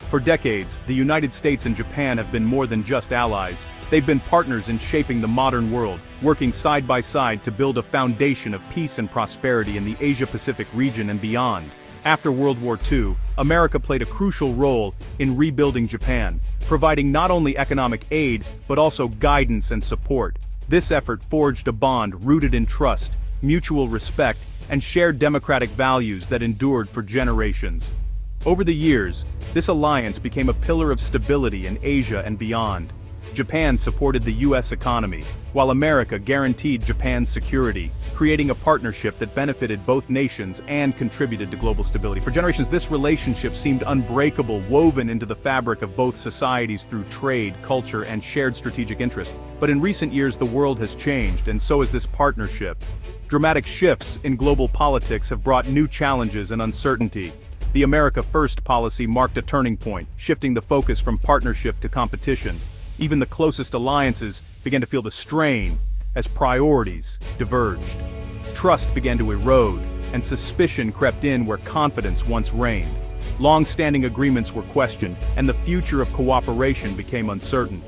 For decades, the United States and Japan have been more than just allies. They've been partners in shaping the modern world, working side by side to build a foundation of peace and prosperity in the Asia-Pacific region and beyond. After World War II, America played a crucial role in rebuilding Japan, providing not only economic aid but also guidance and support. This effort forged a bond rooted in trust, mutual respect, and shared democratic values that endured for generations. Over the years, this alliance became a pillar of stability in Asia and beyond. Japan supported the U.S. economy, while America guaranteed Japan's security, creating a partnership that benefited both nations and contributed to global stability. For generations, this relationship seemed unbreakable, woven into the fabric of both societies through trade, culture, and shared strategic interest. But in recent years, the world has changed, and so has this partnership. Dramatic shifts in global politics have brought new challenges and uncertainty. The America First policy marked a turning point, shifting the focus from partnership to competition. Even the closest alliances began to feel the strain as priorities diverged. Trust began to erode, and suspicion crept in where confidence once reigned. Long-standing agreements were questioned, and the future of cooperation became uncertain.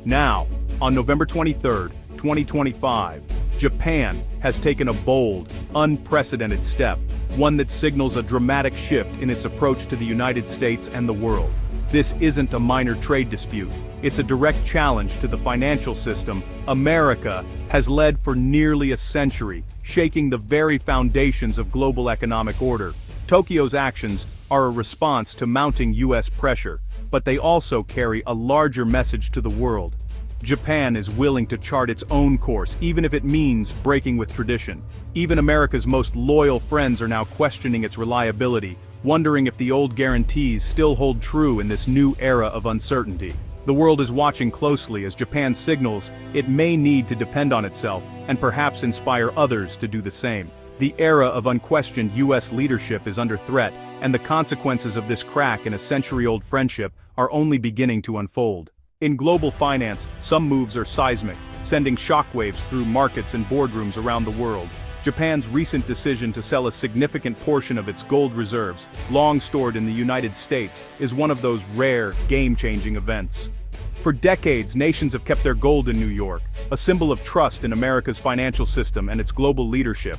Now, on November 23, 2025, Japan has taken a bold, unprecedented step, one that signals a dramatic shift in its approach to the United States and the world. This isn't a minor trade dispute. It's a direct challenge to the financial system America has led for nearly a century, shaking the very foundations of global economic order. Tokyo's actions are a response to mounting U.S. pressure, but they also carry a larger message to the world. Japan is willing to chart its own course, even if it means breaking with tradition. Even America's most loyal friends are now questioning its reliability, wondering if the old guarantees still hold true in this new era of uncertainty. The world is watching closely as Japan signals it may need to depend on itself, and perhaps inspire others to do the same. The era of unquestioned U.S. leadership is under threat, and the consequences of this crack in a century-old friendship are only beginning to unfold. In global finance, some moves are seismic, sending shockwaves through markets and boardrooms around the world. Japan's recent decision to sell a significant portion of its gold reserves, long stored in the United States, is one of those rare, game-changing events. For decades, nations have kept their gold in New York, a symbol of trust in America's financial system and its global leadership.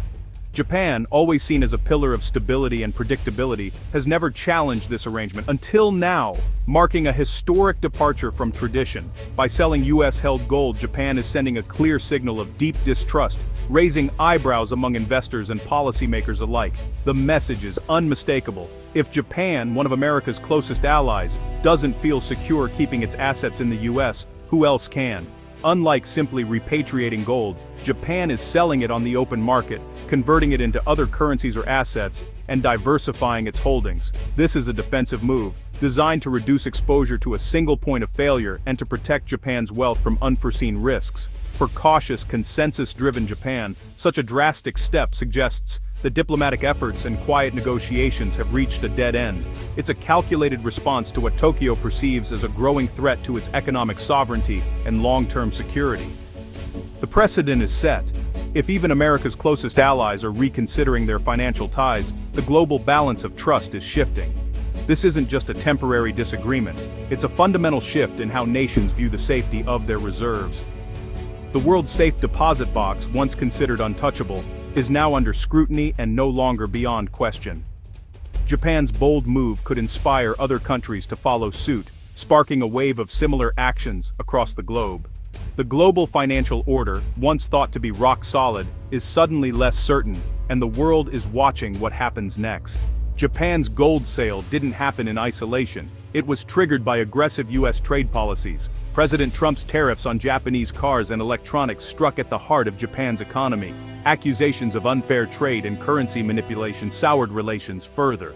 Japan, always seen as a pillar of stability and predictability, has never challenged this arrangement until now, marking a historic departure from tradition. By selling US-held gold, Japan is sending a clear signal of deep distrust, raising eyebrows among investors and policymakers alike. The message is unmistakable. If Japan, one of America's closest allies, doesn't feel secure keeping its assets in the US, who else can? Unlike simply repatriating gold, Japan is selling it on the open market, converting it into other currencies or assets, and diversifying its holdings. This is a defensive move, designed to reduce exposure to a single point of failure and to protect Japan's wealth from unforeseen risks. For cautious, consensus-driven Japan, such a drastic step suggests that diplomatic efforts and quiet negotiations have reached a dead end. It's a calculated response to what Tokyo perceives as a growing threat to its economic sovereignty and long-term security. The precedent is set. If even America's closest allies are reconsidering their financial ties, the global balance of trust is shifting. This isn't just a temporary disagreement, it's a fundamental shift in how nations view the safety of their reserves. The world's safe deposit box, once considered untouchable, is now under scrutiny and no longer beyond question. Japan's bold move could inspire other countries to follow suit, sparking a wave of similar actions across the globe. The global financial order, once thought to be rock solid, is suddenly less certain, and the world is watching what happens next. Japan's gold sale didn't happen in isolation. It was triggered by aggressive U.S. trade policies. President Trump's tariffs on Japanese cars and electronics struck at the heart of Japan's economy. Accusations of unfair trade and currency manipulation soured relations further.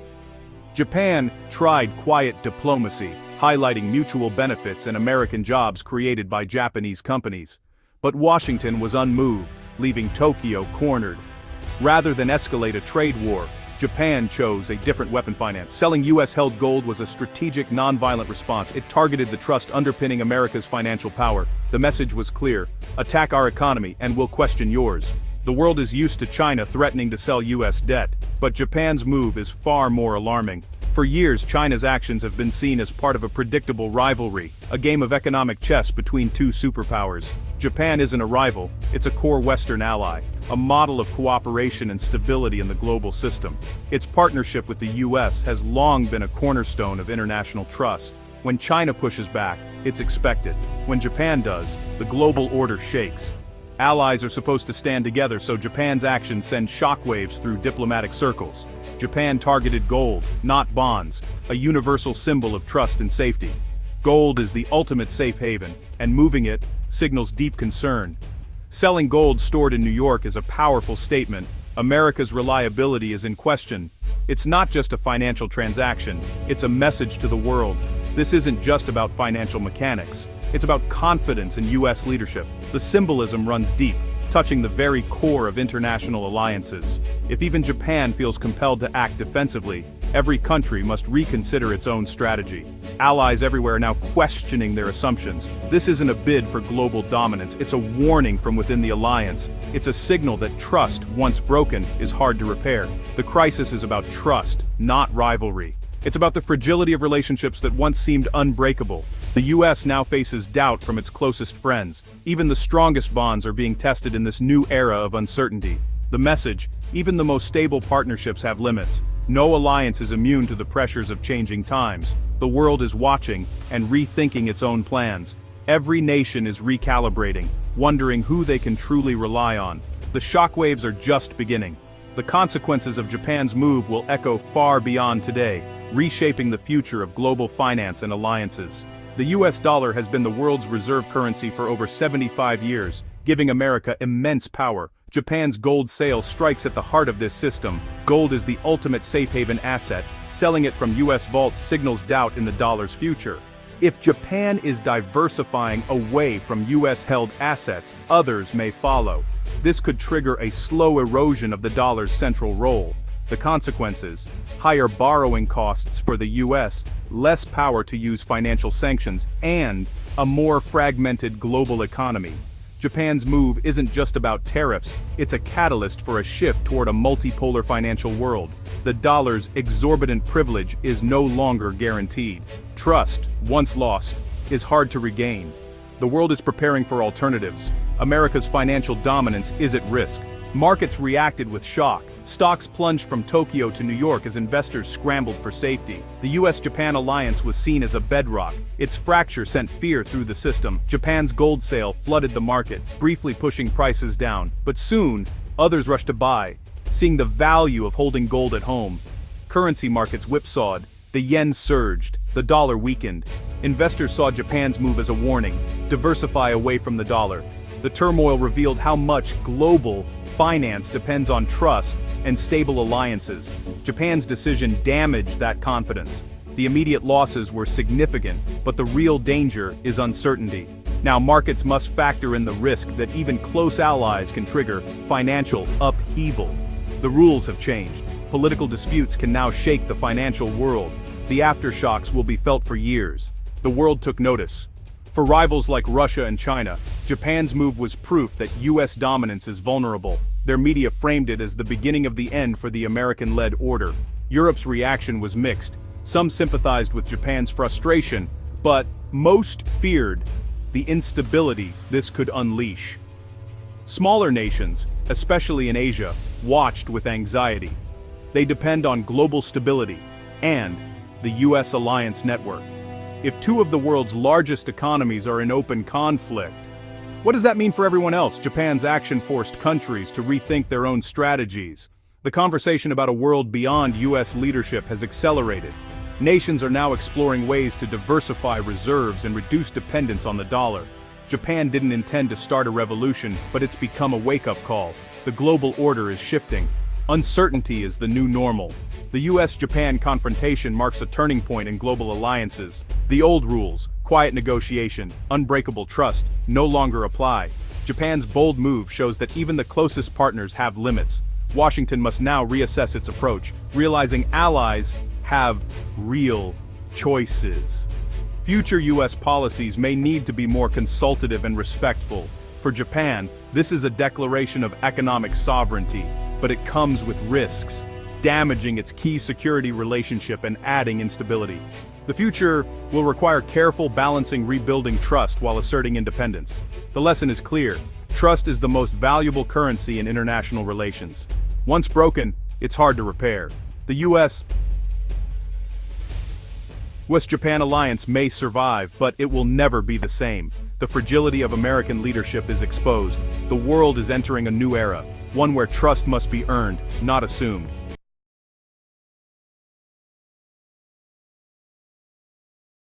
Japan tried quiet diplomacy, highlighting mutual benefits and American jobs created by Japanese companies. But Washington was unmoved, leaving Tokyo cornered. Rather than escalate a trade war, Japan chose a different weapon: finance. Selling US-held gold was a strategic, nonviolent response. It targeted the trust underpinning America's financial power. The message was clear: attack our economy and we'll question yours. The world is used to China threatening to sell US debt, but Japan's move is far more alarming. For years, China's actions have been seen as part of a predictable rivalry, a game of economic chess between two superpowers. Japan isn't a rival, it's a core Western ally, a model of cooperation and stability in the global system. Its partnership with the US has long been a cornerstone of international trust. When China pushes back, it's expected. When Japan does, the global order shakes. Allies are supposed to stand together, so Japan's actions send shockwaves through diplomatic circles. Japan targeted gold, not bonds, a universal symbol of trust and safety. Gold is the ultimate safe haven, and moving it signals deep concern. Selling gold stored in New York is a powerful statement. America's reliability is in question. It's not just a financial transaction, it's a message to the world. This isn't just about financial mechanics. It's about confidence in US leadership. The symbolism runs deep, touching the very core of international alliances. If even Japan feels compelled to act defensively, every country must reconsider its own strategy. Allies everywhere are now questioning their assumptions. This isn't a bid for global dominance, it's a warning from within the alliance. It's a signal that trust, once broken, is hard to repair. The crisis is about trust, not rivalry. It's about the fragility of relationships that once seemed unbreakable. The US now faces doubt from its closest friends. Even the strongest bonds are being tested in this new era of uncertainty. The message: even the most stable partnerships have limits. No alliance is immune to the pressures of changing times. The world is watching and rethinking its own plans. Every nation is recalibrating, wondering who they can truly rely on. The shockwaves are just beginning. The consequences of Japan's move will echo far beyond today, reshaping the future of global finance and alliances. The US dollar has been the world's reserve currency for over 75 years, giving America immense power. Japan's gold sale strikes at the heart of this system. Gold is the ultimate safe haven asset. Selling it from US vaults signals doubt in the dollar's future. If Japan is diversifying away from US-held assets, others may follow. This could trigger a slow erosion of the dollar's central role. The consequences: higher borrowing costs for the US, less power to use financial sanctions, and a more fragmented global economy. Japan's move isn't just about tariffs, it's a catalyst for a shift toward a multipolar financial world. The dollar's exorbitant privilege is no longer guaranteed. Trust, once lost, is hard to regain. The world is preparing for alternatives. America's financial dominance is at risk. Markets reacted with shock. Stocks plunged from Tokyo to New York as investors scrambled for safety. The US-Japan alliance was seen as a bedrock. Its fracture sent fear through the system. Japan's gold sale flooded the market, briefly pushing prices down. But soon, others rushed to buy, seeing the value of holding gold at home. Currency markets whipsawed. The yen surged. The dollar weakened. Investors saw Japan's move as a warning: diversify away from the dollar. The turmoil revealed how much global finance depends on trust and stable alliances. Japan's decision damaged that confidence. The immediate losses were significant, but the real danger is uncertainty. Now markets must factor in the risk that even close allies can trigger financial upheaval. The rules have changed. Political disputes can now shake the financial world. The aftershocks will be felt for years. The world took notice. For rivals like Russia and China, Japan's move was proof that US dominance is vulnerable. Their media framed it as the beginning of the end for the American-led order. Europe's reaction was mixed. Some sympathized with Japan's frustration, but most feared the instability this could unleash. Smaller nations, especially in Asia, watched with anxiety. They depend on global stability and the US alliance network. If two of the world's largest economies are in open conflict, what does that mean for everyone else? Japan's action forced countries to rethink their own strategies. The conversation about a world beyond US leadership has accelerated. Nations are now exploring ways to diversify reserves and reduce dependence on the dollar. Japan didn't intend to start a revolution, but it's become a wake-up call. The global order is shifting. Uncertainty is the new normal. The US-Japan confrontation marks a turning point in global alliances. The old rules, quiet negotiation, unbreakable trust, no longer apply. Japan's bold move shows that even the closest partners have limits. Washington must now reassess its approach, realizing allies have real choices. Future US policies may need to be more consultative and respectful. For Japan, this is a declaration of economic sovereignty, but it comes with risks. damaging its key security relationship and adding instability. The future will require careful balancing rebuilding trust while asserting independence. The lesson is clear. Trust is the most valuable currency in international relations. Once broken, it's hard to repair. The US-Japan alliance may survive, but it will never be the same. The fragility of American leadership is exposed. The world is entering a new era, one where trust must be earned, not assumed.